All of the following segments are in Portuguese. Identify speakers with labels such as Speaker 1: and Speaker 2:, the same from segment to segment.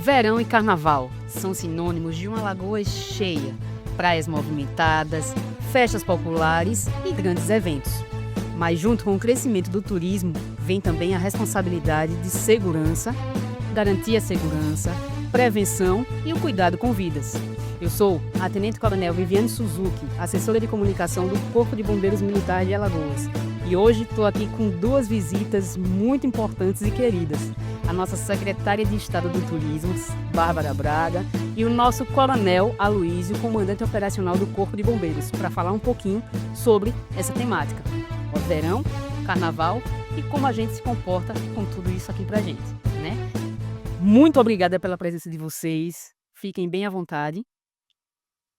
Speaker 1: Verão e carnaval são sinônimos de uma lagoa cheia, praias movimentadas, festas populares e grandes eventos. Mas junto com o crescimento do turismo, vem também a responsabilidade de segurança, garantir a segurança, prevenção e o cuidado com vidas. Eu sou a Tenente Coronel Viviane Suzuki, assessora de comunicação do Corpo de Bombeiros Militar de Alagoas. E hoje estou aqui com duas visitas muito importantes e queridas. A nossa secretária de Estado do Turismo, Bárbara Braga, e o nosso coronel Aloísio, comandante operacional do Corpo de Bombeiros, para falar um pouquinho sobre essa temática. O verão, carnaval e como a gente se comporta com tudo isso aqui pra gente, né? Muito obrigada pela presença de vocês. Fiquem bem à vontade.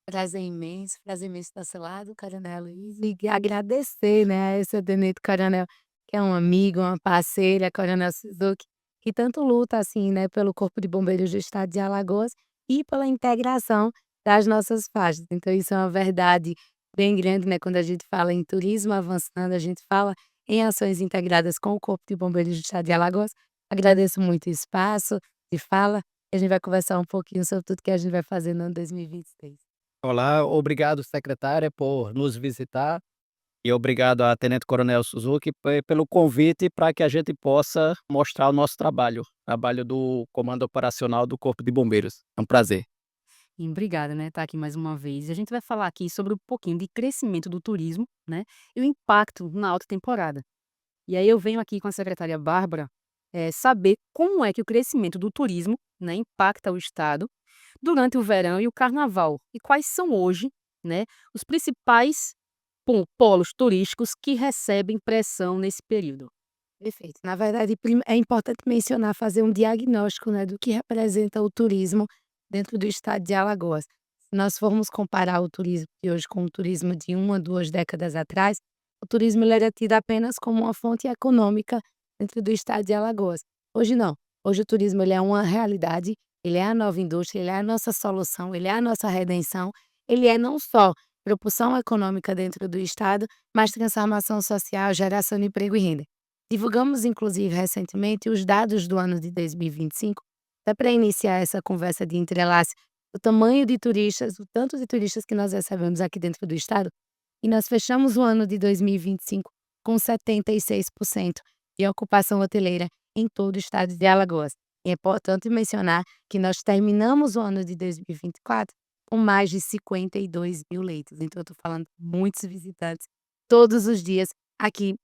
Speaker 2: Prazer imenso estar ao seu lado, Coronel Luiz, e agradecer, né, a esse tenente coronel, que é um amigo, uma parceira, Coronel Suzuki, que tanto luta, assim, né, pelo Corpo de Bombeiros do Estado de Alagoas e pela integração das nossas faixas. Então isso é uma verdade bem grande, né, quando a gente fala em turismo avançando, a gente fala em ações integradas com o Corpo de Bombeiros do Estado de Alagoas. Agradeço muito o espaço de fala, e a gente vai conversar um pouquinho sobre tudo que a gente vai fazer no ano 2023.
Speaker 3: Olá, obrigado secretária por nos visitar e obrigado à Tenente Coronel Suzuki pelo convite para que a gente possa mostrar o nosso trabalho do Comando Operacional do Corpo de Bombeiros. É um prazer.
Speaker 1: E obrigada, né, estar aqui mais uma vez. E a gente vai falar aqui sobre um pouquinho de crescimento do turismo, né, e o impacto na alta temporada. E aí eu venho aqui com a secretária Bárbara, saber como é que o crescimento do turismo, né, impacta o estado durante o verão e o carnaval. E quais são hoje, né, os principais polos turísticos que recebem pressão nesse período.
Speaker 2: Perfeito. Na verdade, é importante mencionar, fazer um diagnóstico, né, do que representa o turismo dentro do estado de Alagoas. Se nós formos comparar o turismo de hoje com o turismo de 2 décadas atrás, o turismo ele era tido apenas como uma fonte econômica dentro do estado de Alagoas. Hoje não. Hoje o turismo ele é uma realidade, ele é a nova indústria, ele é a nossa solução, ele é a nossa redenção, ele é não só propulsão econômica dentro do estado, mas transformação social, geração de emprego e renda. Divulgamos, inclusive, recentemente os dados do ano de 2025, até para iniciar essa conversa de entrelace, o tamanho de turistas, o tanto de turistas que nós recebemos aqui dentro do estado, e nós fechamos o ano de 2025 com 76% de ocupação hoteleira em todo o estado de Alagoas. E é importante mencionar que nós terminamos o ano de 2024 com mais de 52 mil leitos. Então, eu estou falando de muitos visitantes todos os dias aqui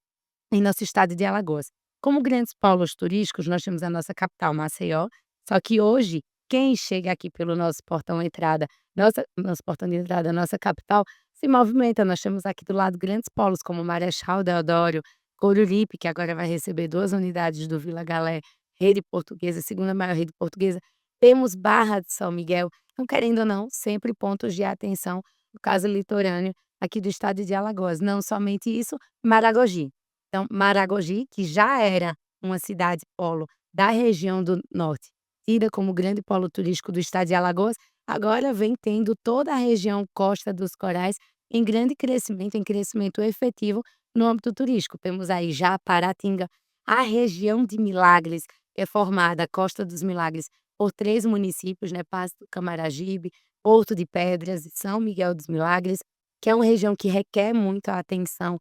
Speaker 2: em nosso estado de Alagoas. Como grandes polos turísticos, nós temos a nossa capital, Maceió, só que hoje, quem chega aqui pelo nosso portão de entrada, nossa capital, se movimenta. Nós temos aqui do lado grandes polos, como Marechal Deodório, Coruripe, que agora vai receber 2 unidades do Vila Galé, rede portuguesa, segunda maior rede portuguesa. Temos Barra de São Miguel, então, querendo ou não, sempre pontos de atenção, no caso litorâneo, aqui do estado de Alagoas. Não somente isso, Maragogi. Então, Maragogi, que já era uma cidade polo da região do norte, tida como grande polo turístico do estado de Alagoas, agora vem tendo toda a região Costa dos Corais em crescimento efetivo no âmbito turístico. Temos aí já Paratinga, a região de Milagres, que é formada, Costa dos Milagres, por 3 municípios, né, Passo do Camaragibe, Porto de Pedras e São Miguel dos Milagres, que é uma região que requer muito a atenção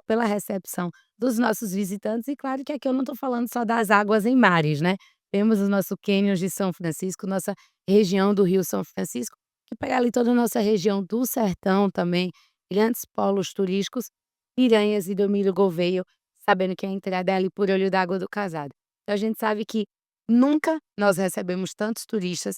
Speaker 2: pela recepção dos nossos visitantes. E claro que aqui eu não estou falando só das águas em mares, né, temos o nosso cânion de São Francisco, nossa região do Rio São Francisco, que pega ali toda a nossa região do sertão também, grandes polos turísticos, Piranhas e Domínio Gouveia, sabendo que a entrada é ali por Olho d'Água do Casado. Então a gente sabe que nunca nós recebemos tantos turistas.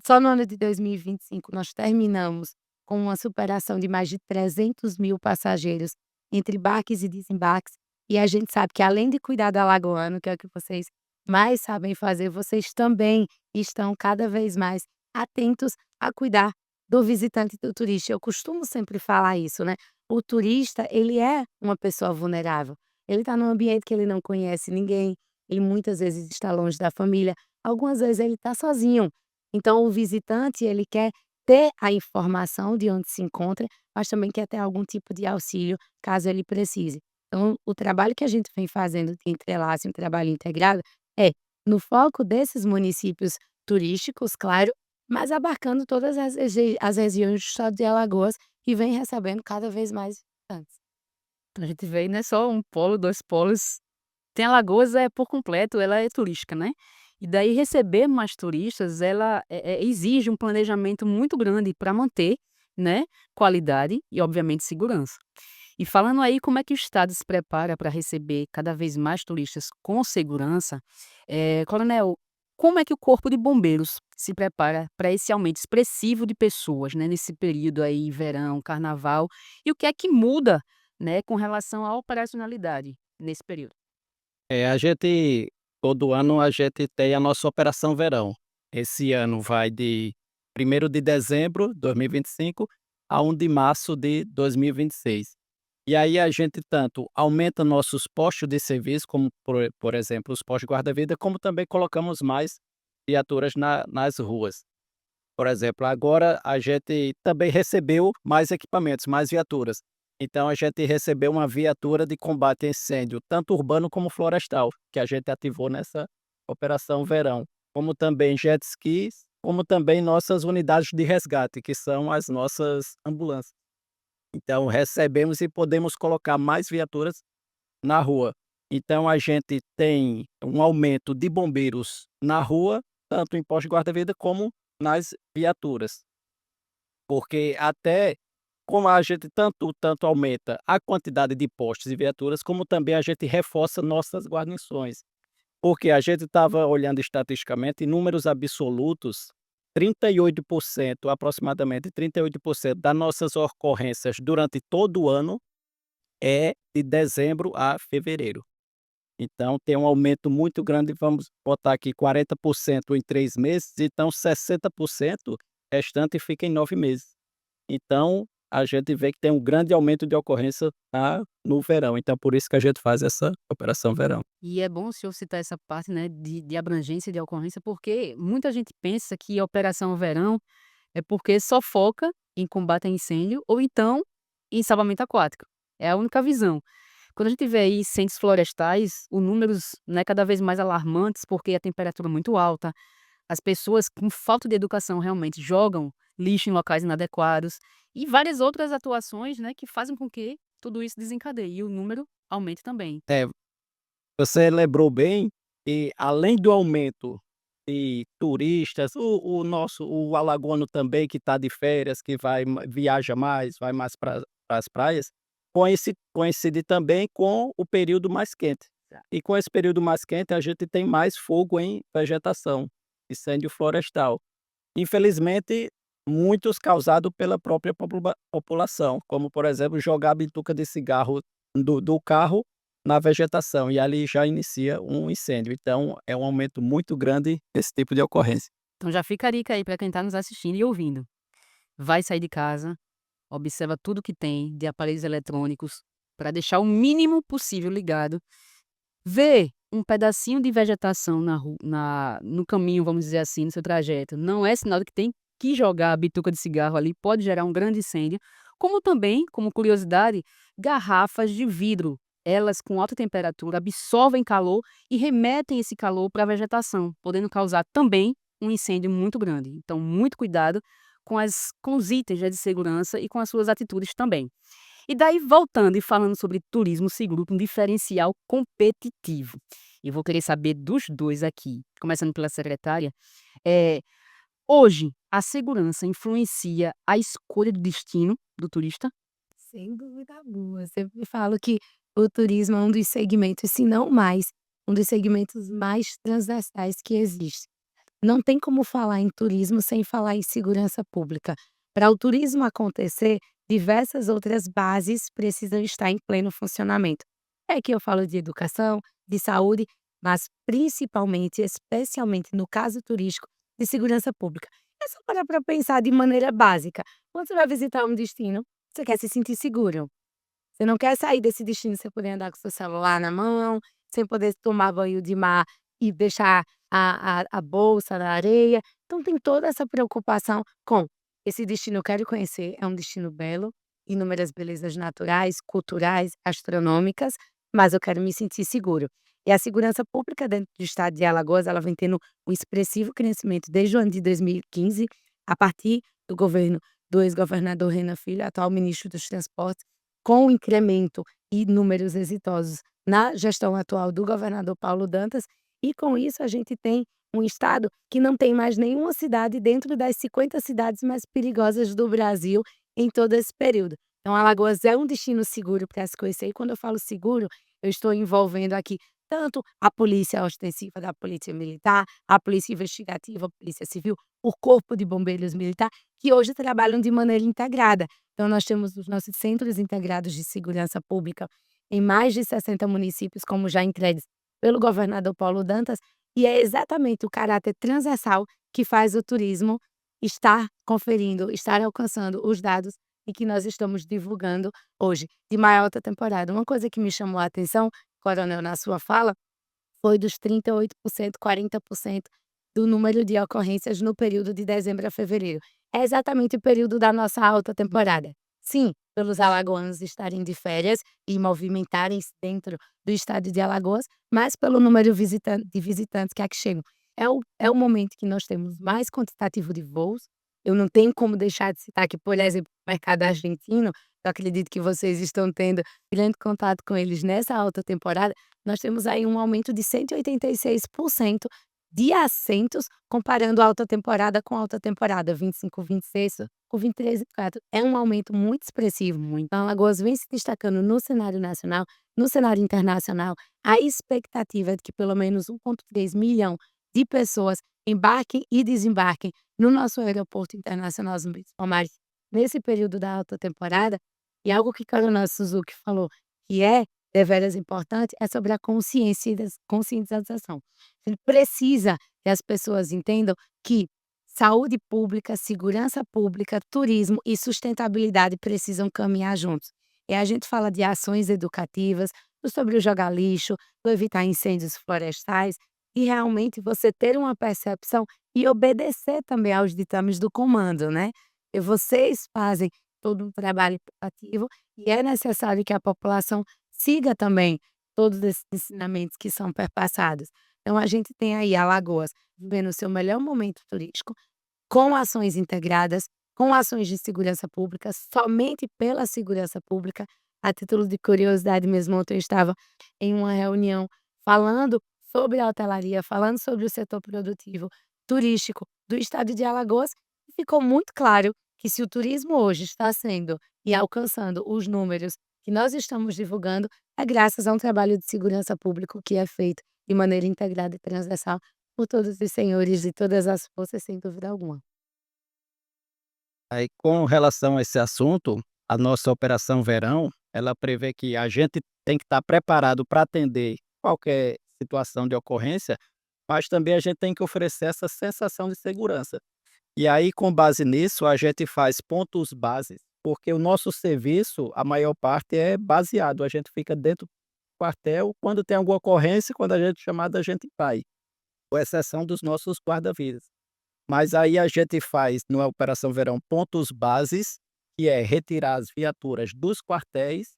Speaker 2: Só no ano de 2025 nós terminamos com uma superação de mais de 300 mil passageiros entre embarques e desembarques, e a gente sabe que além de cuidar do alagoano, que é o que vocês mais sabem fazer, vocês também estão cada vez mais atentos a cuidar do visitante e do turista. Eu costumo sempre falar isso, né, o turista, ele é uma pessoa vulnerável, ele está num ambiente que ele não conhece ninguém, ele muitas vezes está longe da família, algumas vezes ele está sozinho. Então o visitante, ele quer ter a informação de onde se encontra, mas também quer ter algum tipo de auxílio, caso ele precise. Então o trabalho que a gente vem fazendo de entrelace, um trabalho integrado, é no foco desses municípios turísticos, claro, mas abarcando todas as regiões do estado de Alagoas e vem recebendo cada vez mais visitantes.
Speaker 1: Então a gente vê aí não é só um polo, 2 polos. Tem Alagoas por completo, ela é turística, né. E daí receber mais turistas, ela, exige um planejamento muito grande para manter, né, qualidade e obviamente segurança. E falando aí como é que o estado se prepara para receber cada vez mais turistas com segurança, coronel, como é que o corpo de bombeiros se prepara para esse aumento expressivo de pessoas, né, nesse período aí verão, carnaval, e o que é que muda, né, com relação à operacionalidade nesse período?
Speaker 3: A gente todo ano a gente tem a nossa operação verão. Esse ano vai de 1º de dezembro de 2025 a 1 de março de 2026. E aí a gente tanto aumenta nossos postos de serviço, como por exemplo, os postos de guarda-vida, como também colocamos mais viaturas nas ruas. Por exemplo, agora a gente também recebeu mais equipamentos, mais viaturas. Então a gente recebeu uma viatura de combate a incêndio, tanto urbano como florestal, que a gente ativou nessa operação verão, como também jet skis, como também nossas unidades de resgate, que são as nossas ambulâncias. Então recebemos e podemos colocar mais viaturas na rua. Então a gente tem um aumento de bombeiros na rua, tanto em postos de guarda-vida como nas viaturas. Porque até como a gente tanto aumenta a quantidade de postos e viaturas, como também a gente reforça nossas guarnições. Porque a gente estava olhando estatisticamente, em números absolutos, 38%, aproximadamente 38% das nossas ocorrências durante todo o ano é de dezembro a fevereiro. Então tem um aumento muito grande, vamos botar aqui 40% em 3 meses, então 60% restante fica em 9 meses. Então a gente vê que tem um grande aumento de ocorrência no verão, então por isso que a gente faz essa operação verão.
Speaker 1: E é bom o senhor citar essa parte, né, de abrangência de ocorrência, porque muita gente pensa que a operação verão é porque só foca em combate a incêndio ou então em salvamento aquático. É a única visão. Quando a gente vê aí incêndios florestais, os números, né, cada vez mais alarmantes, porque a temperatura é muito alta, as pessoas com falta de educação realmente jogam lixo em locais inadequados e várias outras atuações, né, que fazem com que tudo isso desencadeie e o número aumente também.
Speaker 3: É, você lembrou bem, e além do aumento de turistas, o alagoano também que está de férias, que viaja mais, vai mais para as praias, coincide também com o período mais quente. E com esse período mais quente, a gente tem mais fogo em vegetação, incêndio florestal. Infelizmente, muitos causados pela própria população, como por exemplo, jogar a bituca de cigarro do carro na vegetação, e ali já inicia um incêndio. Então é um aumento muito grande esse tipo de ocorrência.
Speaker 1: Então já fica a dica aí para quem está nos assistindo e ouvindo. Vai sair de casa, observa tudo que tem de aparelhos eletrônicos para deixar o mínimo possível ligado. Vê um pedacinho de vegetação no caminho, vamos dizer assim, no seu trajeto, não é sinal de que tem que jogar a bituca de cigarro ali, pode gerar um grande incêndio. Como também, como curiosidade, garrafas de vidro. Elas, com alta temperatura, absorvem calor e remetem esse calor para a vegetação, podendo causar também um incêndio muito grande. Então, muito cuidado com os itens, né, de segurança e com as suas atitudes também. E daí, voltando e falando sobre turismo seguro, um diferencial competitivo. E vou querer saber dos 2 aqui, começando pela secretária, eh, hoje a segurança influencia a escolha do destino do turista?
Speaker 2: Sem dúvida alguma. Sempre falo que o turismo é um dos segmentos, se não mais, um dos segmentos mais transversais que existe. Não tem como falar em turismo sem falar em segurança pública. Para o turismo acontecer, diversas outras bases precisam estar em pleno funcionamento. É que eu falo de educação, de saúde, mas principalmente, especialmente no caso turístico, de segurança pública. É só parar para pensar de maneira básica. Quando você vai visitar um destino, você quer se sentir seguro. Você não quer sair desse destino sem poder andar com seu celular na mão, sem poder tomar banho de mar e deixar a bolsa na areia. Então tem toda essa preocupação com esse destino eu quero conhecer, é um destino belo, inúmeras belezas naturais, culturais, astronômicas, mas eu quero me sentir seguro. E a segurança pública dentro do estado de Alagoas, ela vem tendo um expressivo crescimento desde o ano de 2015, a partir do governo do ex-governador Renan Filho, atual ministro dos Transportes, com o incremento e números exitosos na gestão atual do governador Paulo Dantas, e com isso a gente tem um estado que não tem mais nenhuma cidade dentro das 50 cidades mais perigosas do Brasil em todo esse período. Então, Alagoas é um destino seguro para se conhecer, e quando eu falo seguro, eu estou envolvendo aqui tanto a polícia ostensiva da Polícia Militar, a Polícia Investigativa, a Polícia Civil, o Corpo de Bombeiros Militar, que hoje trabalham de maneira integrada. Então, nós temos os nossos centros integrados de segurança pública em mais de 60 municípios, como já entregues pelo governador Paulo Dantas, e é exatamente o caráter transversal que faz o turismo estar conferindo, estar alcançando os dados e que nós estamos divulgando hoje, de maior alta temporada. Uma coisa que me chamou a atenção, coronel, na sua fala, foi dos 38%, 40% do número de ocorrências no período de dezembro a fevereiro. É exatamente o período da nossa alta temporada. Sim, pelos alagoanos estarem de férias e movimentarem-se dentro do estado de Alagoas, mas pelo número de visitantes que aqui chegam. É o momento que nós temos mais quantitativo de voos. Eu não tenho como deixar de citar que, por exemplo, o mercado argentino, eu acredito que vocês estão tendo grande contato com eles nessa alta temporada. Nós temos aí um aumento de 186% de assentos, comparando a alta temporada com a alta temporada 25, 26, com 23 e 24. É um aumento muito expressivo. Então, Alagoas vem se destacando no cenário nacional, no cenário internacional. A expectativa é de que pelo menos 1,3 milhão de pessoas embarquem e desembarquem no nosso aeroporto internacional Zumbi dos Palmares nesse período da alta temporada. E algo que Coronel Suzuki falou que é deveras importante é sobre a conscientização. A gente precisa que as pessoas entendam que saúde pública, segurança pública, turismo e sustentabilidade precisam caminhar juntos. E a gente fala de ações educativas, sobre o jogar lixo, do evitar incêndios florestais, e realmente você ter uma percepção e obedecer também aos ditames do comando, né? E vocês fazem todo um trabalho ativo e é necessário que a população siga também todos esses ensinamentos que são perpassados. Então, a gente tem aí Alagoas vivendo o seu melhor momento turístico, com ações integradas, com ações de segurança pública, somente pela segurança pública. A título de curiosidade mesmo, ontem eu estava em uma reunião falando sobre a hotelaria, falando sobre o setor produtivo turístico do estado de Alagoas, e ficou muito claro que se o turismo hoje está sendo e alcançando os números que nós estamos divulgando, é graças a um trabalho de segurança pública que é feito de maneira integrada e transversal por todos os senhores e todas as forças, sem dúvida alguma.
Speaker 3: Aí, com relação a esse assunto, a nossa Operação Verão, ela prevê que a gente tem que estar preparado para atender qualquer situação de ocorrência, mas também a gente tem que oferecer essa sensação de segurança. E aí, com base nisso, a gente faz pontos bases, porque o nosso serviço, a maior parte é baseado, a gente fica dentro do quartel, quando tem alguma ocorrência, quando a gente é chamado, a gente vai, com exceção dos nossos guarda-vidas. Mas aí a gente faz, na Operação Verão, pontos bases, que é retirar as viaturas dos quartéis,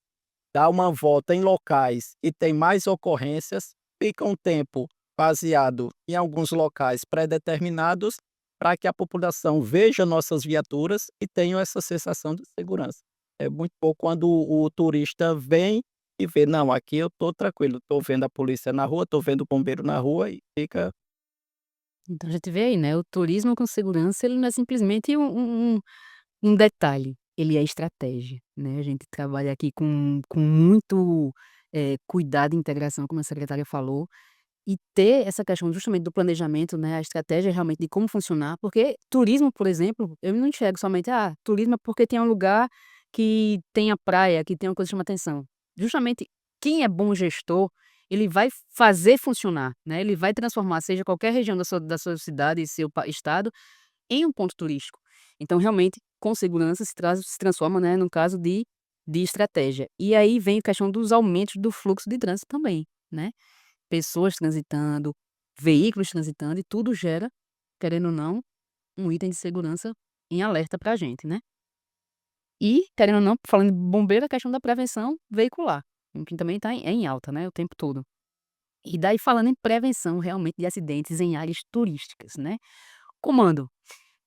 Speaker 3: dar uma volta em locais que tem mais ocorrências, fica um tempo baseado em alguns locais pré-determinados, para que a população veja nossas viaturas e tenha essa sensação de segurança. É muito bom quando o turista vem e vê: "Não, aqui eu estou tranquilo, estou vendo a polícia na rua, estou vendo o bombeiro na rua", e fica.
Speaker 1: Então a gente vê aí, né, o turismo com segurança, ele não é simplesmente um detalhe, ele é estratégia, né, a gente trabalha aqui com muito, cuidado e integração, como a secretária falou, e ter essa questão justamente do planejamento, né, a estratégia realmente de como funcionar, porque turismo, por exemplo, eu não enxergo somente, turismo é porque tem um lugar que tem a praia, que tem uma coisa que chama atenção. Justamente quem é bom gestor, ele vai fazer funcionar, né, ele vai transformar, seja qualquer região da sua cidade, seu estado, em um ponto turístico. Então, realmente, com segurança se transforma, né, num caso de estratégia. E aí vem a questão dos aumentos do fluxo de trânsito também, né. Pessoas transitando, veículos transitando e tudo gera, querendo ou não, um item de segurança em alerta pra gente, né. E, querendo ou não, falando de bombeiro, a questão da prevenção veicular, que também tá em alta, né, o tempo todo. E daí falando em prevenção realmente de acidentes em áreas turísticas, né. Comando,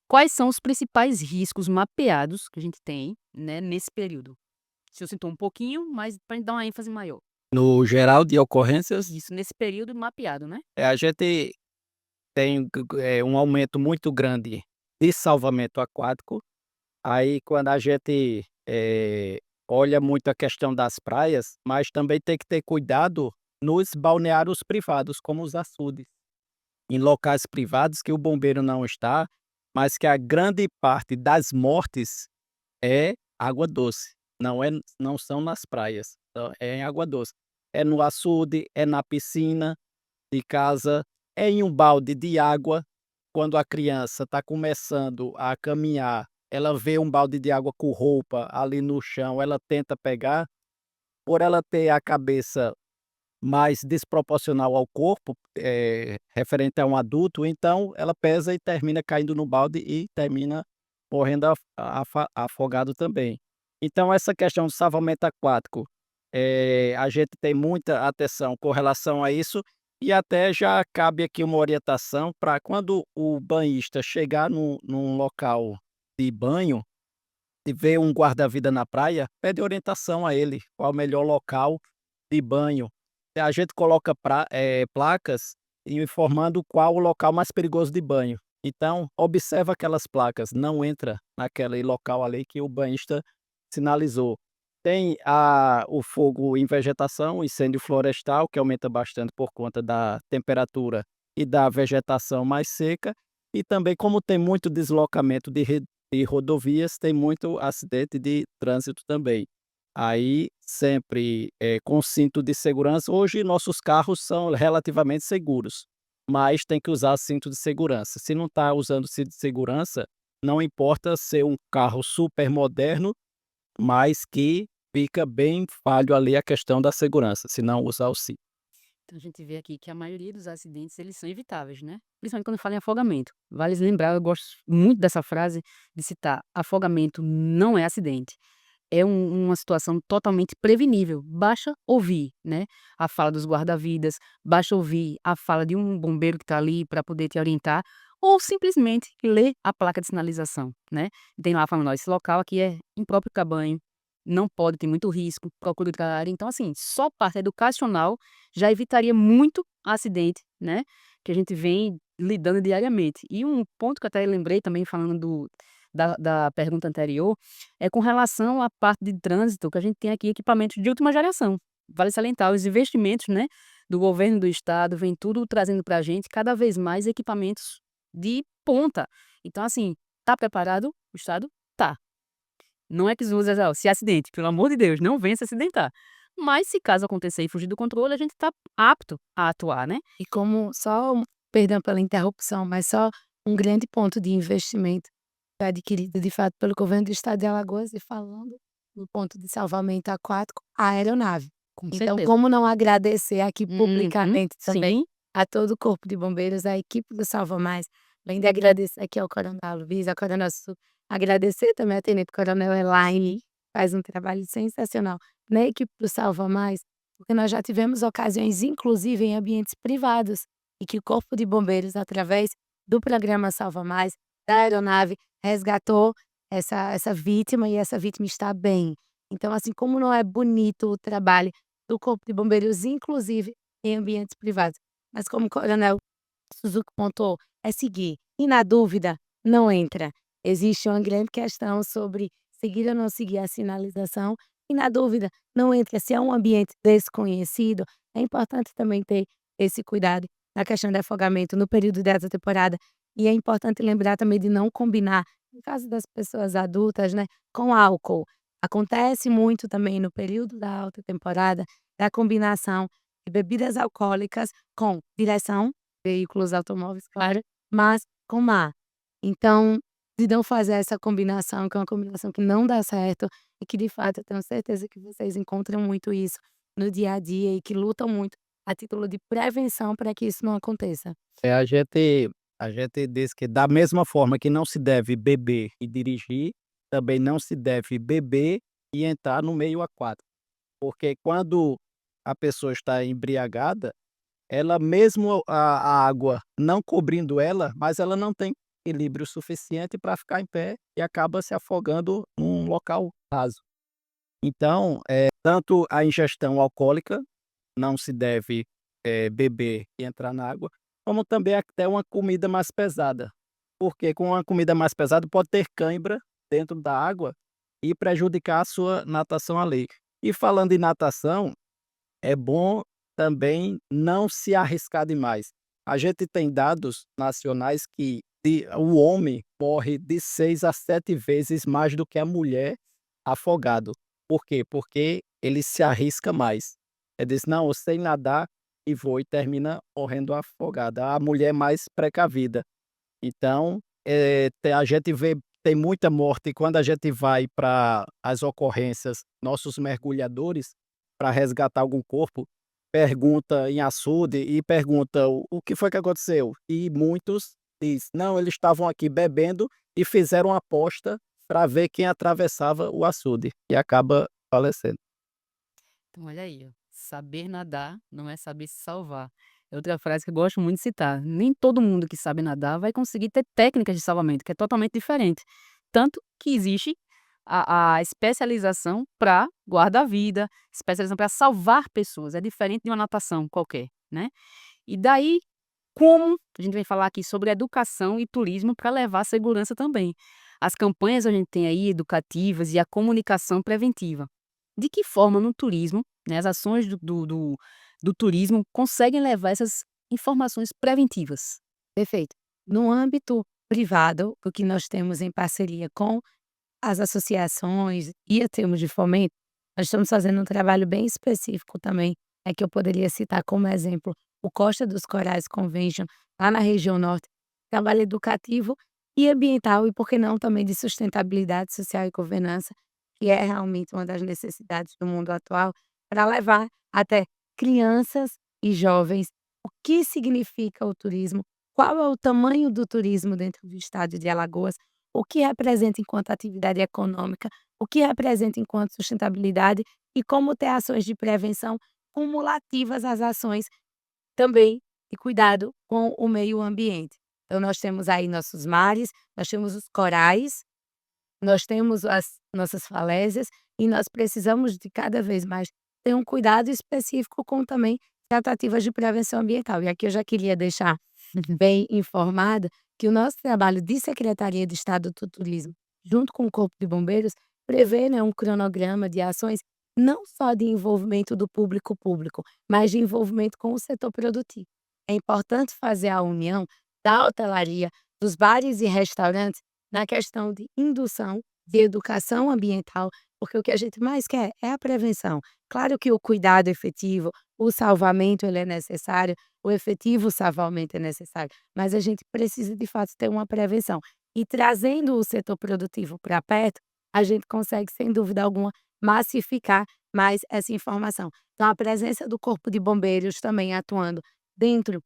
Speaker 1: quais são os principais riscos mapeados que a gente tem, né, nesse período? O senhor citou um pouquinho, mas para gente dar uma ênfase maior.
Speaker 3: No geral de ocorrências,
Speaker 1: Isso, nesse período mapeado, né.
Speaker 3: a gente tem um aumento muito grande de salvamento aquático. Aí quando a gente, olha muito a questão das praias, mas também tem que ter cuidado nos balneários privados, como os açudes, em locais privados que o bombeiro não está, mas que a grande parte das mortes é água doce, não são nas praias, é em água doce. É no açude, é na piscina de casa, é em um balde de água, quando a criança está começando a caminhar, ela vê um balde de água com roupa ali no chão, ela tenta pegar, por ela ter a cabeça mais desproporcional ao corpo, referente a um adulto, então ela pesa e termina caindo no balde e termina morrendo afogado também. Então essa questão do salvamento aquático, a gente tem muita atenção com relação a isso, e até já cabe aqui uma orientação para quando o banhista chegar num local de banho e ver um guarda-vida na praia, pede orientação a ele, qual o melhor local de banho. A gente coloca placas informando qual o local mais perigoso de banho. Então, observa aquelas placas, não entra naquele local ali que o banhista sinalizou. Tem o fogo em vegetação, incêndio florestal, que aumenta bastante por conta da temperatura e da vegetação mais seca, e também como tem muito deslocamento de rodovias, tem muito acidente de trânsito também. Aí sempre, com cinto de segurança. Hoje nossos carros são relativamente seguros, mas tem que usar cinto de segurança. Se não está usando cinto de segurança, não importa ser um carro super moderno, mas que fica bem falho ali a questão da segurança, se não usar o cinto.
Speaker 1: Então a gente vê aqui que a maioria dos acidentes eles são evitáveis, né, principalmente quando fala em afogamento. Vale lembrar, eu gosto muito dessa frase de citar: "Afogamento não é acidente, é uma situação totalmente prevenível, basta ouvir, né, a fala dos guarda-vidas, basta ouvir a fala de um bombeiro que está ali para poder te orientar, ou simplesmente ler a placa de sinalização, né. Tem lá falando: "Ó, esse local aqui é impróprio para banho, não pode, tem muito risco, procure outra área". Então assim, só parte educacional já evitaria muito acidente, né, que a gente vem lidando diariamente. E um ponto que eu até lembrei também falando da pergunta anterior, é com relação à parte de trânsito, que a gente tem aqui equipamentos de última geração. Vale salientar, os investimentos, né, do governo do estado, vem tudo trazendo para a gente cada vez mais equipamentos de ponta. Então assim, tá preparado o estado? Tá. Não é que os usa se acidente, pelo amor de Deus, não venha se acidentar. Mas se caso acontecer e fugir do controle, a gente tá apto a atuar, né.
Speaker 2: E como só perdão pela interrupção, mas só um grande ponto de investimento foi adquirido de fato pelo governo do estado de Alagoas, e falando no ponto de salvamento aquático, a aeronave.
Speaker 1: Com
Speaker 2: Então
Speaker 1: certeza.
Speaker 2: como não agradecer aqui
Speaker 1: Uhum,
Speaker 2: publicamente também
Speaker 1: sim.
Speaker 2: a todo o corpo de bombeiros, a equipe do Salva Mais, além de agradecer aqui ao coronel Luiz, ao coronel Su, agradecer também a tenente coronel Elaine, faz um trabalho sensacional na equipe do Salva Mais, porque nós já tivemos ocasiões, inclusive em ambientes privados, e que o corpo de bombeiros, através do programa Salva Mais, da aeronave, resgatou essa vítima, e essa vítima está bem. Então assim, como não é bonito o trabalho do corpo de bombeiros, inclusive em ambientes privados. Mas como o coronel Suzuki pontuou, é seguir, e na dúvida, não entra. Existe uma grande questão sobre seguir ou não seguir a sinalização, e na dúvida, não entra. Se é um ambiente desconhecido, é importante também ter esse cuidado na questão de afogamento no período dessa temporada, e é importante lembrar também de não combinar, no caso das pessoas adultas, né, com álcool. Acontece muito também no período da alta temporada, da combinação de bebidas alcoólicas com direção, veículos automóveis, claro, mas com mar. Então, de não fazer essa combinação, que é uma combinação que não dá certo, e que de fato eu tenho certeza que vocês encontram muito isso no dia a dia, e que lutam muito a título de prevenção para que isso não aconteça.
Speaker 3: A gente diz que da mesma forma que não se deve beber e dirigir, também não se deve beber e entrar no meio aquático, porque quando a pessoa está embriagada, ela mesmo a água não cobrindo ela, mas ela não tem equilíbrio suficiente para ficar em pé e acaba se afogando num local raso. Então, tanto a ingestão alcoólica não se deve, beber e entrar na água, como também até uma comida mais pesada, porque com uma comida mais pesada pode ter cãibra dentro da água e prejudicar a sua natação ali. E falando em natação, é bom também não se arriscar demais. A gente tem dados nacionais que o homem morre de 6 a 7 vezes mais do que a mulher afogado. Por quê? Porque ele se arrisca mais. Ele diz: "Não, eu sei nadar", e vou e termina morrendo afogada. A mulher é mais precavida. Então, a gente vê tem muita morte e quando a gente vai para as ocorrências, nossos mergulhadores, para resgatar algum corpo, pergunta em açude e pergunta: "O que foi que aconteceu?" E muitos diz: "Não, eles estavam aqui bebendo e fizeram uma aposta para ver quem atravessava o açude", e acaba falecendo.
Speaker 1: Então, olha aí, ó, saber nadar não é saber se salvar. É outra frase que eu gosto muito de citar. Nem todo mundo que sabe nadar vai conseguir ter técnicas de salvamento, que é totalmente diferente. Tanto que existe a especialização para guarda-vida, especialização para salvar pessoas. É diferente de uma natação qualquer, né? E daí, como a gente vem falar aqui sobre educação e turismo para levar segurança também. As campanhas a gente tem aí educativas e a comunicação preventiva. De que forma no turismo, né, as ações do turismo conseguem levar essas informações preventivas?
Speaker 2: Perfeito. No âmbito privado, o que nós temos em parceria com as associações e a termos de fomento, nós estamos fazendo um trabalho bem específico também, que eu poderia citar como exemplo o Costa dos Corais Convention, lá na região norte, trabalho educativo e ambiental e, por que não, também de sustentabilidade social e governança, que é realmente uma das necessidades do mundo atual, para levar até crianças e jovens o que significa o turismo, qual é o tamanho do turismo dentro do estado de Alagoas, o que representa enquanto atividade econômica, o que representa enquanto sustentabilidade e como ter ações de prevenção cumulativas às ações também de cuidado com o meio ambiente. Então nós temos aí nossos mares, nós temos os corais, nós temos as nossas falésias e nós precisamos de cada vez mais ter um cuidado específico com também tratativas de prevenção ambiental. E aqui eu já queria deixar bem informada que o nosso trabalho de Secretaria de Estado do Turismo, junto com o Corpo de Bombeiros, prevê, né, um cronograma de ações não só de envolvimento do público, mas de envolvimento com o setor produtivo. É importante fazer a união da hotelaria, dos bares e restaurantes na questão de indução, de educação ambiental, porque o que a gente mais quer é a prevenção. Claro que o cuidado efetivo, o salvamento ele é necessário, o efetivo salvamento é necessário, mas a gente precisa de fato ter uma prevenção. E trazendo o setor produtivo para perto, a gente consegue, sem dúvida alguma, massificar mais essa informação. Então, a presença do Corpo de Bombeiros também atuando dentro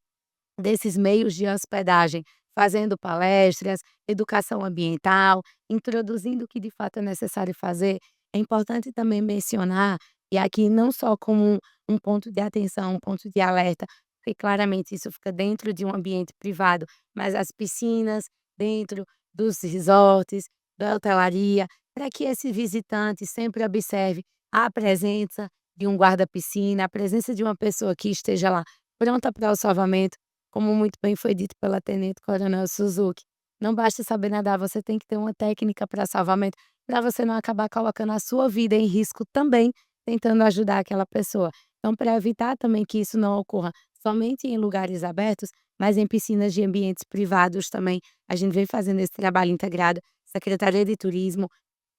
Speaker 2: desses meios de hospedagem, fazendo palestras, educação ambiental, introduzindo o que de fato é necessário fazer. É importante também mencionar, e aqui não só como um ponto de atenção, um ponto de alerta, porque claramente isso fica dentro de um ambiente privado, mas as piscinas, dentro dos resorts, da hotelaria, para que esse visitante sempre observe a presença de um guarda-piscina, a presença de uma pessoa que esteja lá pronta para o salvamento, como muito bem foi dito pela tenente coronel Suzuki. Não basta saber nadar, você tem que ter uma técnica para salvamento, para você não acabar colocando a sua vida em risco também, tentando ajudar aquela pessoa. Então, para evitar também que isso não ocorra somente em lugares abertos, mas em piscinas de ambientes privados também, a gente vem fazendo esse trabalho integrado, Secretaria de Turismo,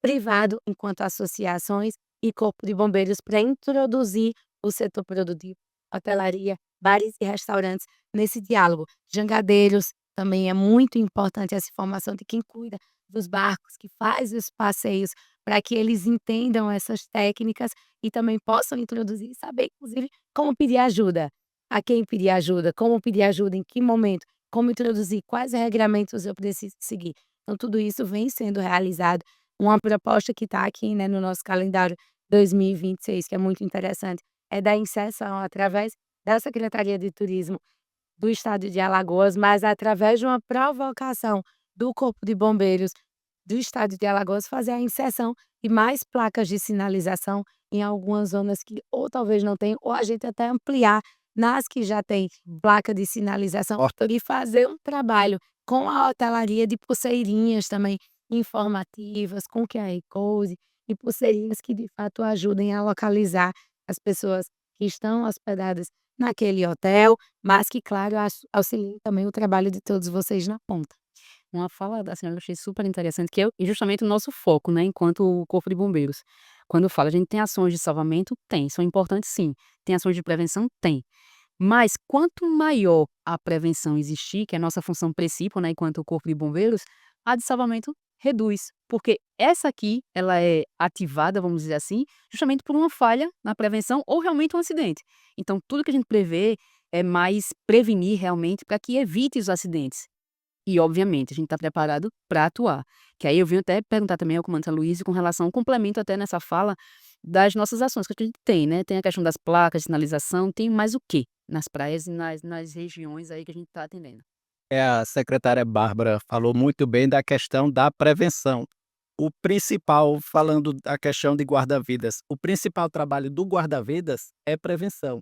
Speaker 2: privado enquanto associações e Corpo de Bombeiros para introduzir o setor produtivo, hotelaria, bares e restaurantes nesse diálogo. Jangadeiros, também é muito importante essa informação de quem cuida dos barcos, que faz os passeios, para que eles entendam essas técnicas e também possam introduzir e saber, inclusive, como pedir ajuda, a quem pedir ajuda, como pedir ajuda, em que momento, como introduzir, quais regramentos eu preciso seguir. Então, tudo isso vem sendo realizado. Uma proposta que está aqui, né, no nosso calendário 2026, que é muito interessante, é da inserção através da Secretaria de Turismo do Estado de Alagoas, mas através de uma provocação do Corpo de Bombeiros do Estado de Alagoas, fazer a inserção de mais placas de sinalização em algumas zonas que ou talvez não tenham, ou a gente até ampliar nas que já tem placa de sinalização
Speaker 3: Porta
Speaker 2: e fazer um trabalho com a hotelaria de pulseirinhas também informativas, com QR Code e pulseirinhas que de fato ajudem a localizar as pessoas que estão hospedadas naquele hotel, mas que, claro, auxiliem também o trabalho de todos vocês na ponta.
Speaker 1: Uma fala da senhora eu achei super interessante, que é e justamente o nosso foco, né, enquanto Corpo de Bombeiros. Quando fala, a gente tem ações de salvamento? Tem, são importantes sim. Tem ações de prevenção? Tem. Mas quanto maior a prevenção existir, que é a nossa função principal, né, enquanto Corpo de Bombeiros, a de salvamento reduz. Porque essa aqui, ela é ativada, vamos dizer assim, justamente por uma falha na prevenção ou realmente um acidente. Então, tudo que a gente prevê é mais prevenir realmente para que evite os acidentes. E, obviamente, a gente está preparado para atuar. Que aí eu vim até perguntar também ao comandante Aloysio com relação ao complemento até nessa fala das nossas ações que a gente tem, né, tem a questão das placas, sinalização, tem mais o quê? Nas praias e nas regiões aí que a gente está atendendo.
Speaker 3: A secretária Bárbara falou muito bem da questão da prevenção. O principal, falando da questão de guarda-vidas, o principal trabalho do guarda-vidas é prevenção.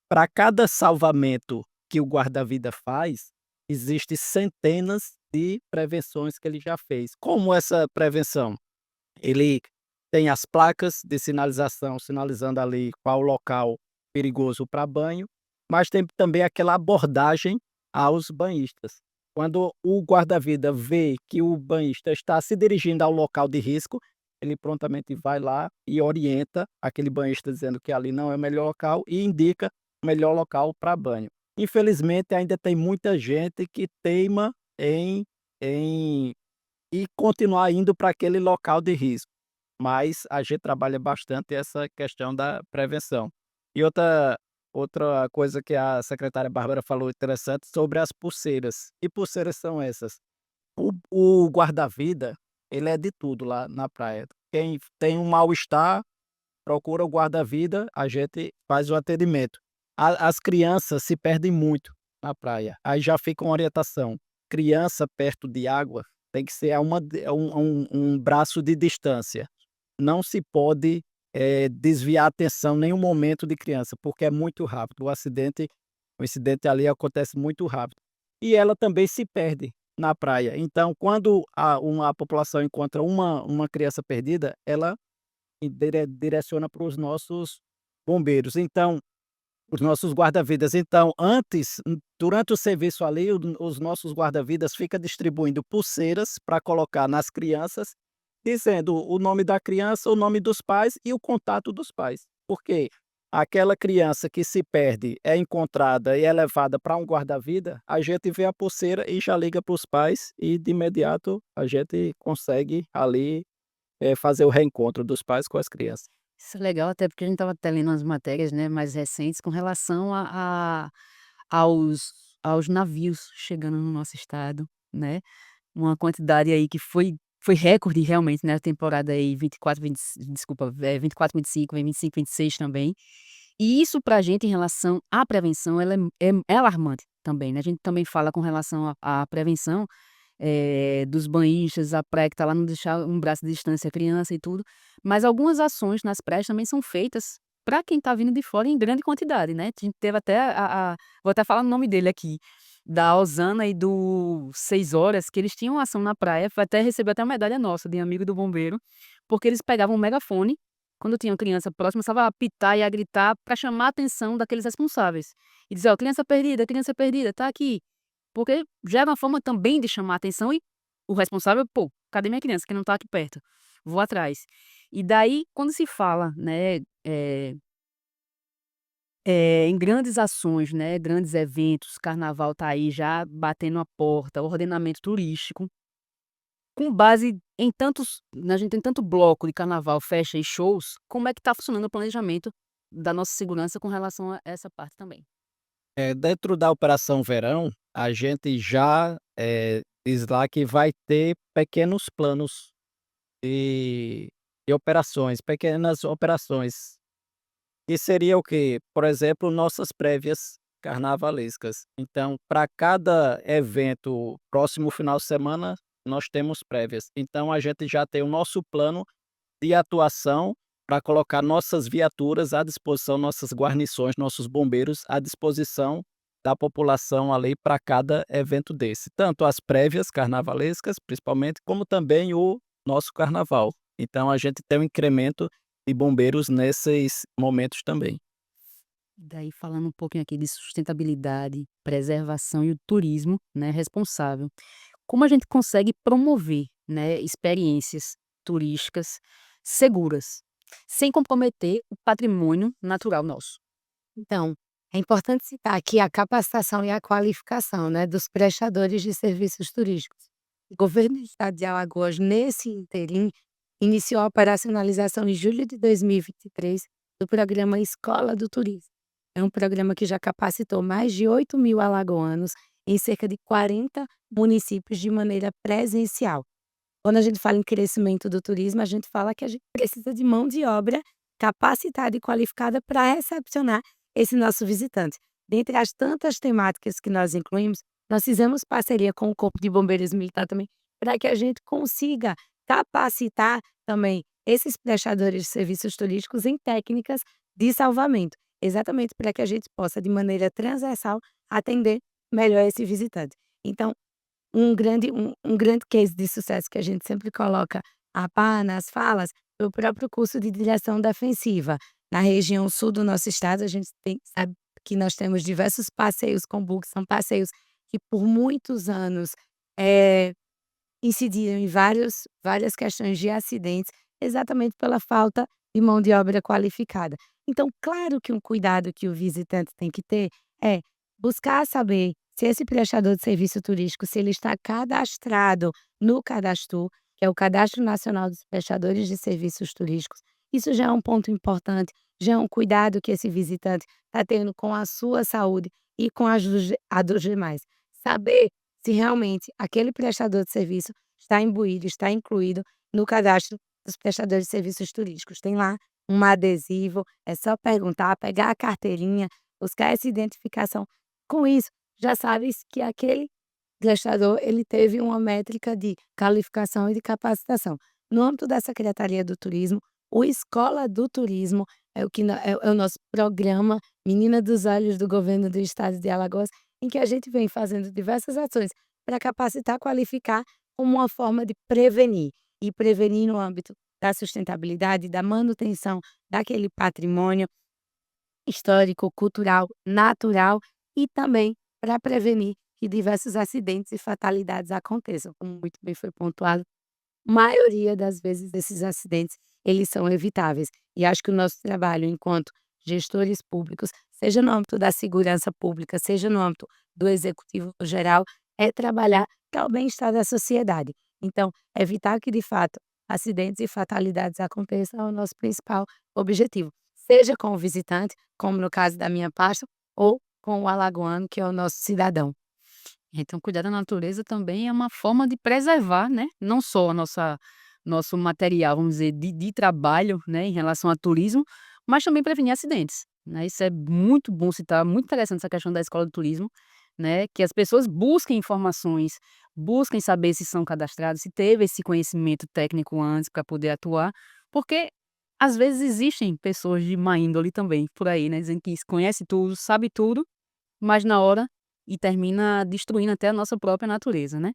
Speaker 3: Para cada salvamento que o guarda-vida faz, existe centenas de prevenções que ele já fez. Como essa prevenção? Ele tem as placas de sinalização sinalizando ali qual o local perigoso para banho, mas tem também aquela abordagem aos banhistas. Quando o guarda-vida vê que o banhista está se dirigindo ao local de risco, ele prontamente vai lá e orienta aquele banhista dizendo que ali não é o melhor local e indica o melhor local para banho. Infelizmente, ainda tem muita gente que teima em e continuar indo para aquele local de risco, mas a gente trabalha bastante essa questão da prevenção. E outra coisa que a secretária Bárbara falou interessante sobre as pulseiras. Que pulseiras são essas? O guarda-vida, ele é de tudo lá na praia. Quem tem um mal-estar, procura o guarda-vida, a gente faz o atendimento. As crianças se perdem muito na praia, aí já fica uma orientação: criança perto de água tem que ser a um braço de distância. Não se pode, desviar a atenção em nenhum momento de criança, porque é muito rápido. O incidente ali acontece muito rápido. E ela também se perde na praia. Então, quando a população encontra uma criança perdida, ela direciona para os nossos bombeiros. Então, os nossos guarda-vidas. Então, durante o serviço ali, os nossos guarda-vidas fica distribuindo pulseiras para colocar nas crianças, dizendo o nome da criança, o nome dos pais e o contato dos pais. Porque aquela criança que se perde é encontrada e é levada para um guarda-vida, a gente vê a pulseira e já liga para os pais e de imediato a gente consegue ali, fazer o reencontro dos pais com as crianças.
Speaker 1: Isso é legal, até porque a gente estava até lendo umas matérias, né, mais recentes com relação aos aos navios chegando no nosso estado, né, uma quantidade aí que foi recorde realmente, né, a temporada aí 24, 20 desculpa, 24, 25, vem 25, 26 também. E isso pra gente em relação à prevenção ela é alarmante também, né, a gente também fala com relação à prevenção, dos banhistas, a praia que tá lá não deixar um braço de distância a criança e tudo, mas algumas ações nas praias também são feitas para quem tá vindo de fora em grande quantidade, né, a gente teve até vou até falar o nome dele aqui, da Osana e do 6 Horas, que eles tinham ação na praia, foi até recebeu até uma medalha nossa de amigo do bombeiro, porque eles pegavam um megafone, quando tinha uma criança próxima, começava a apitar e a gritar para chamar a atenção daqueles responsáveis, e dizer: "Ó, criança perdida, tá aqui". Porque já era uma forma também de chamar a atenção e o responsável: "Pô, cadê minha criança que não tá aqui perto? Vou atrás". E daí, quando se fala, né, em grandes ações, né, grandes eventos, carnaval tá aí já batendo a porta, ordenamento turístico, com base em tantos a gente tem tanto bloco de carnaval, festa e shows, como é que tá funcionando o planejamento da nossa segurança com relação a essa parte também?
Speaker 3: Dentro da Operação Verão, a gente já, diz lá que vai ter pequenos planos de operações, pequenas operações que seria o quê? Por exemplo, nossas prévias carnavalescas. Então, para cada evento próximo final de semana, nós temos prévias. Então a gente já tem o nosso plano de atuação para colocar nossas viaturas à disposição, nossas guarnições, nossos bombeiros à disposição da população ali para cada evento desse. Tanto as prévias carnavalescas, principalmente, como também o nosso carnaval. Então a gente tem um incremento de bombeiros nesses momentos também.
Speaker 1: Daí falando um pouquinho aqui de sustentabilidade, preservação e o turismo, né, responsável. Como a gente consegue promover, né, experiências turísticas seguras, sem comprometer o patrimônio natural nosso?
Speaker 2: Então, é importante citar aqui a capacitação e a qualificação, né, dos prestadores de serviços turísticos. O governo do estado de Alagoas, nesse ínterim, iniciou a operacionalização em julho de 2023 do programa Escola do Turismo. É um programa que já capacitou mais de 8.000 alagoanos em cerca de 40 municípios de maneira presencial. Quando a gente fala em crescimento do turismo, a gente fala que a gente precisa de mão de obra capacitada e qualificada para recepcionar esse nosso visitante. Dentre as tantas temáticas que nós incluímos, nós fizemos parceria com o Corpo de Bombeiros Militar também, para que a gente consiga capacitar também esses prestadores de serviços turísticos em técnicas de salvamento, exatamente para que a gente possa, de maneira transversal, atender melhor esse visitante. Então, um grande case de sucesso que a gente sempre coloca a par nas falas é o próprio curso de direção defensiva. Na região sul do nosso estado, a gente sabe que nós temos diversos passeios com bug, são passeios que por muitos anos, eh, incidiram em várias questões de acidentes, exatamente pela falta de mão de obra qualificada. Então, claro que um cuidado que o visitante tem que ter é buscar saber se esse prestador de serviço turístico, se ele está cadastrado no Cadastro, que é o Cadastro Nacional dos Prestadores de Serviços Turísticos. Isso já é um ponto importante, já é um cuidado que esse visitante está tendo com a sua saúde e com a dos demais. Saber se realmente aquele prestador de serviço está imbuído, está incluído no cadastro dos prestadores de serviços turísticos. Tem lá um adesivo, é só perguntar, pegar a carteirinha, buscar essa identificação. Com isso, já sabes que aquele prestador, ele teve uma métrica de qualificação e de capacitação. No âmbito da Secretaria do Turismo, o Escola do Turismo é o nosso programa Menina dos Olhos do Governo do Estado de Alagoas, em que a gente vem fazendo diversas ações para capacitar, qualificar como uma forma de prevenir, e prevenir no âmbito da sustentabilidade, da manutenção daquele patrimônio histórico, cultural, natural e também para prevenir que diversos acidentes e fatalidades aconteçam. Como muito bem foi pontuado, maioria das vezes esses acidentes, eles são evitáveis. E acho que o nosso trabalho enquanto gestores públicos, seja no âmbito da segurança pública, seja no âmbito do executivo no geral, é trabalhar para o bem-estar da sociedade. Então, evitar que de fato acidentes e fatalidades aconteçam é o nosso principal objetivo, seja com o visitante, como no caso da minha pasta, ou com o alagoano, que é o nosso cidadão.
Speaker 1: Então, cuidar da natureza também é uma forma de preservar, né, não só a nosso material, vamos dizer, de trabalho, né, em relação a turismo, mas também prevenir acidentes, né. Isso é muito bom citar, muito interessante essa questão da escola do turismo, né, que as pessoas busquem informações, busquem saber se são cadastrados, se teve esse conhecimento técnico antes para poder atuar, porque às vezes existem pessoas de má índole também por aí, né, dizendo que conhece tudo, sabe tudo, mas na hora e termina destruindo até a nossa própria natureza, né.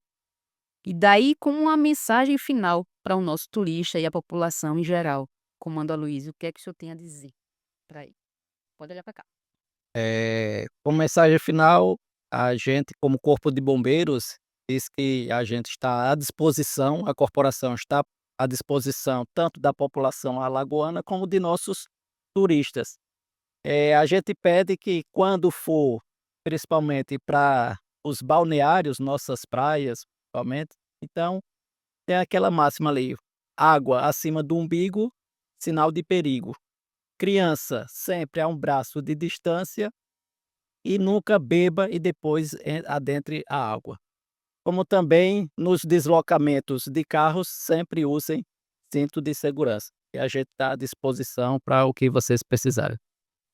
Speaker 1: E daí com uma mensagem final para o nosso turista e a população em geral, comando Aloísio, o que é que o senhor tem a dizer para ele? Pode olhar para cá.
Speaker 3: Como mensagem final, a gente, como Corpo de Bombeiros, diz que a gente está à disposição, a corporação está à disposição tanto da população alagoana como de nossos turistas. A gente pede que quando for, principalmente para os balneários, nossas praias, principalmente, então tem aquela máxima ali: água acima do umbigo, sinal de perigo. Criança sempre a um braço de distância e nunca beba e depois adentre a água. Como também nos deslocamentos de carros, sempre usem cinto de segurança. E a gente está à disposição para o que vocês precisarem.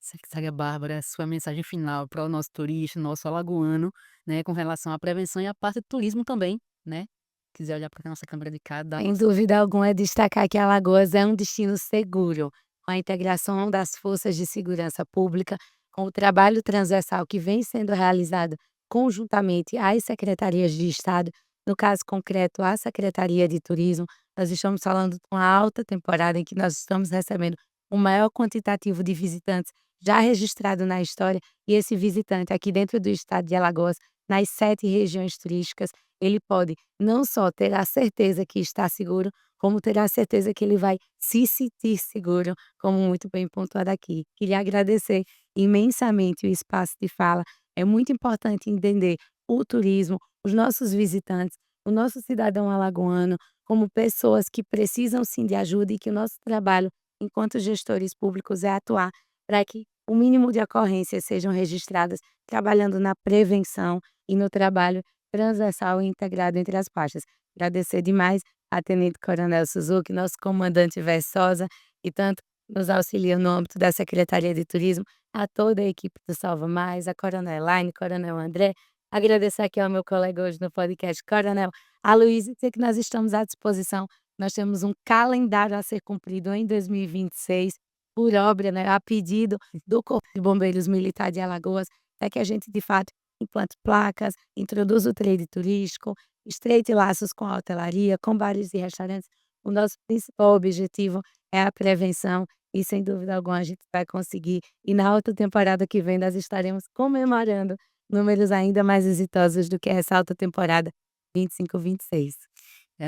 Speaker 1: Secretária Bárbara, sua mensagem final para o nosso turista, nosso alagoano, né, com relação à prevenção e à parte do turismo também, né? Quiser olhar para a nossa câmera de cá, dá
Speaker 2: Sem
Speaker 1: nossa.
Speaker 2: dúvida alguma, é destacar que Alagoas é um destino seguro, com a integração das forças de segurança pública, com o trabalho transversal que vem sendo realizado conjuntamente às secretarias de Estado, no caso concreto, a Secretaria de Turismo. Nós estamos falando de uma alta temporada em que nós estamos recebendo o maior quantitativo de visitantes já registrado na história, e esse visitante aqui dentro do estado de Alagoas, nas 7 regiões turísticas, ele pode não só ter a certeza que está seguro, como ter a certeza que ele vai se sentir seguro, como muito bem pontuado aqui. Queria agradecer imensamente o espaço de fala. É muito importante entender o turismo, os nossos visitantes, o nosso cidadão alagoano, como pessoas que precisam sim de ajuda, e que o nosso trabalho, enquanto gestores públicos, é atuar para que o mínimo de ocorrências sejam registradas, trabalhando na prevenção e no trabalho transversal e integrado entre as pastas. Agradecer demais a Tenente Coronel Suzuki, nosso comandante Versosa, que tanto nos auxilia no âmbito da Secretaria de Turismo, a toda a equipe do Salva Mais, a Coronel Elaine, Coronel André. Agradecer aqui ao meu colega hoje no podcast, Coronel Aloysio, e dizer que nós estamos à disposição. Nós temos um calendário a ser cumprido em 2026, por obra, né, a pedido do Corpo de Bombeiros Militar de Alagoas, é que a gente, de fato, implante placas, introduza o trade turístico, estreite laços com a hotelaria, com bares e restaurantes. O nosso principal objetivo é a prevenção, e sem dúvida alguma a gente vai conseguir. E na alta temporada que vem nós estaremos comemorando números ainda mais exitosos do que essa alta temporada 25, 26.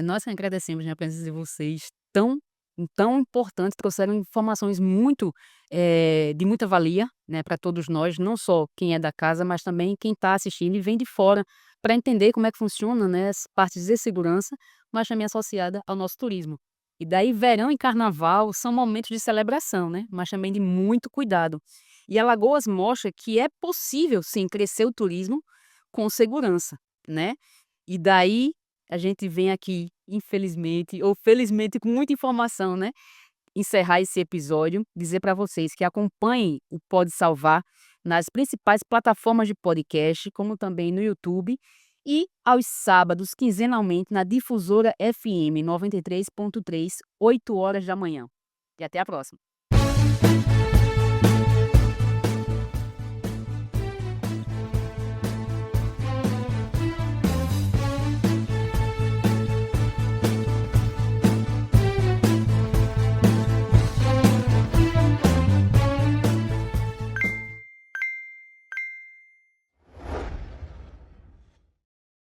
Speaker 1: Nós que agradecemos, né, a presença de vocês, tão importante, trouxeram informações muito, de muita valia, né, para todos nós, não só quem é da casa, mas também quem está assistindo e vem de fora, para entender como é que funciona, né, as partes de segurança, mas também associada ao nosso turismo. E daí verão e carnaval são momentos de celebração, né, mas também de muito cuidado. E Alagoas mostra que é possível sim crescer o turismo com segurança, né. E daí a gente vem aqui, infelizmente ou felizmente, com muita informação, né, encerrar esse episódio, dizer para vocês que acompanhem o Pode Salvar nas principais plataformas de podcast, como também no YouTube, e aos sábados, quinzenalmente, na Difusora FM 93.3, 8 horas da manhã. E até a próxima.